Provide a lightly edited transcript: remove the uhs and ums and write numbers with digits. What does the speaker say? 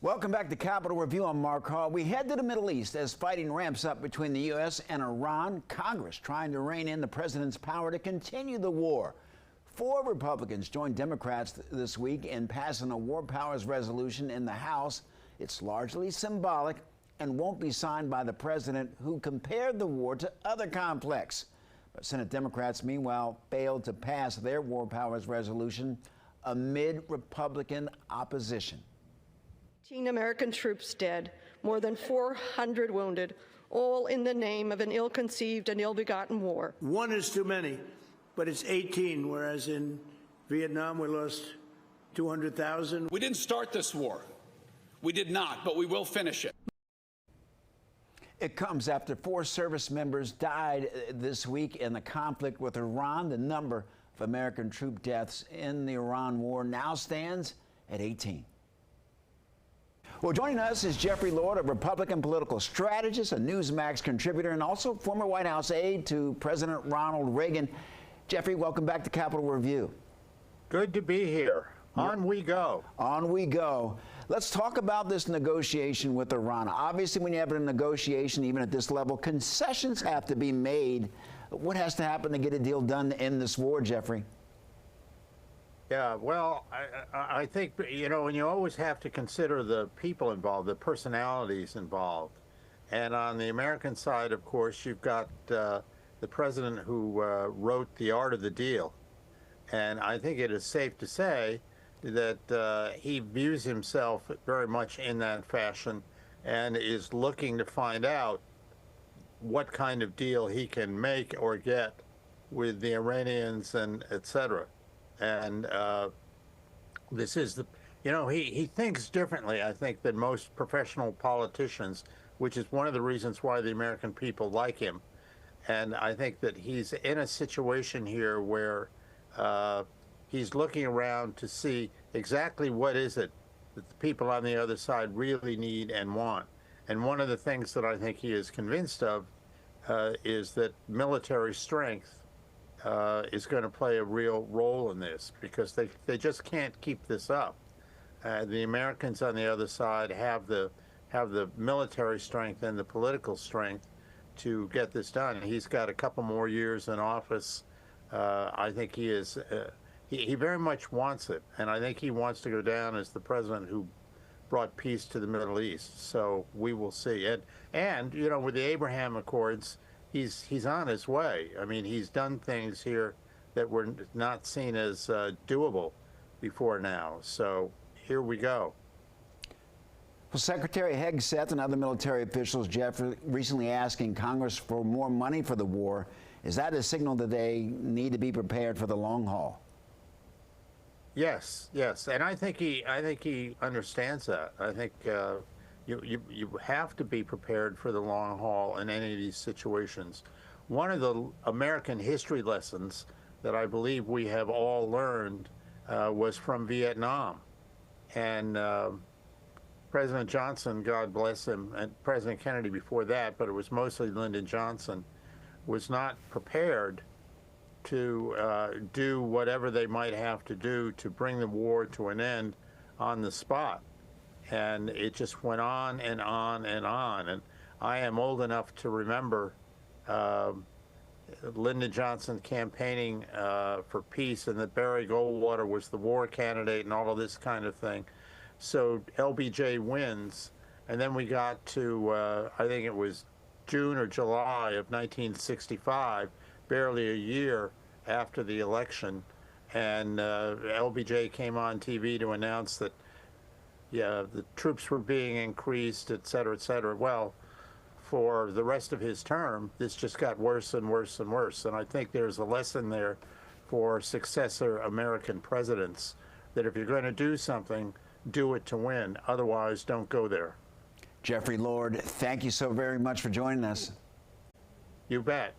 Welcome back to Capitol Review. I'm Mark Hall. We head to the Middle East as fighting ramps up between the U.S. and Iran. Congress trying to rein in the president's power to continue the war. 4 Republicans joined Democrats this week in passing a war powers resolution in the House. It's largely symbolic and won't be signed by the president, who compared the war to other conflicts. But Senate Democrats, meanwhile, failed to pass their war powers resolution amid Republican opposition. 18 American troops dead, more than 400 wounded, all in the name of an ill-conceived and ill-begotten war. One is too many, but it's 18, whereas in Vietnam we lost 200,000. We didn't start this war. We did not, but we will finish it. It comes after 4 service members died this week in the conflict with Iran. The number of American troop deaths in the Iran war now stands at 18. Well, joining us is Jeffrey Lord, a Republican political strategist, a Newsmax contributor, and also former White House aide to President Ronald Reagan. Jeffrey, welcome back to Capitol Review. Good to be here. On we go. On we go. Let's talk about this negotiation with Iran. Obviously, when you have a negotiation, even at this level, concessions have to be made. What has to happen to get a deal done in this war, Jeffrey? Yeah, well, I think, you know, and you always have to consider the people involved, the personalities involved. And on the American side, of course, you've got the president who wrote The Art of the Deal. And I think it is safe to say that he views himself very much in that fashion and is looking to find out what kind of deal he can make or get with the Iranians and et cetera. And this is the, you know, he thinks differently, I think, than most professional politicians, which is one of the reasons why the American people like him. And I think that he's in a situation here where he's looking around to see exactly what is it that the people on the other side really need and want. And one of the things that I think he is convinced of is that military strength is going to play a real role in this, because they just can't keep this up. The Americans on the other side have the military strength and the political strength to get this done. And he's got a couple more years in office. I think he is he very much wants it, and I think he wants to go down as the president who brought peace to the Middle East. So we will see. And you know, with the Abraham Accords, he's on his way. I mean, he's done things here that were not seen as doable before now. So here we go. Well, Secretary Hegseth and other military officials, Jeff, recently asking Congress for more money for the war. Is that a signal that they need to be prepared for the long haul? Yes, yes, and I think he understands that. I think you have to be prepared for the long haul in any of these situations. One of the American history lessons that I believe we have all learned was from Vietnam. And President Johnson, God bless him, and President Kennedy before that, but it was mostly Lyndon Johnson, was not prepared to do whatever they might have to do to bring the war to an end on the spot. And it just went on and on and on. And I am old enough to remember Lyndon Johnson campaigning for peace, and that Barry Goldwater was the war candidate and all of this kind of thing. So LBJ wins, and then we got to, I think it was June or July of 1965, barely a year after the election, and LBJ came on TV to announce that, yeah, the troops were being increased, et cetera, et cetera. Well, for the rest of his term, this just got worse and worse and worse. And I think there's a lesson there for successor American presidents, that if you're going to do something, do it to win. Otherwise, don't go there. Jeffrey Lord, thank you so very much for joining us. You bet.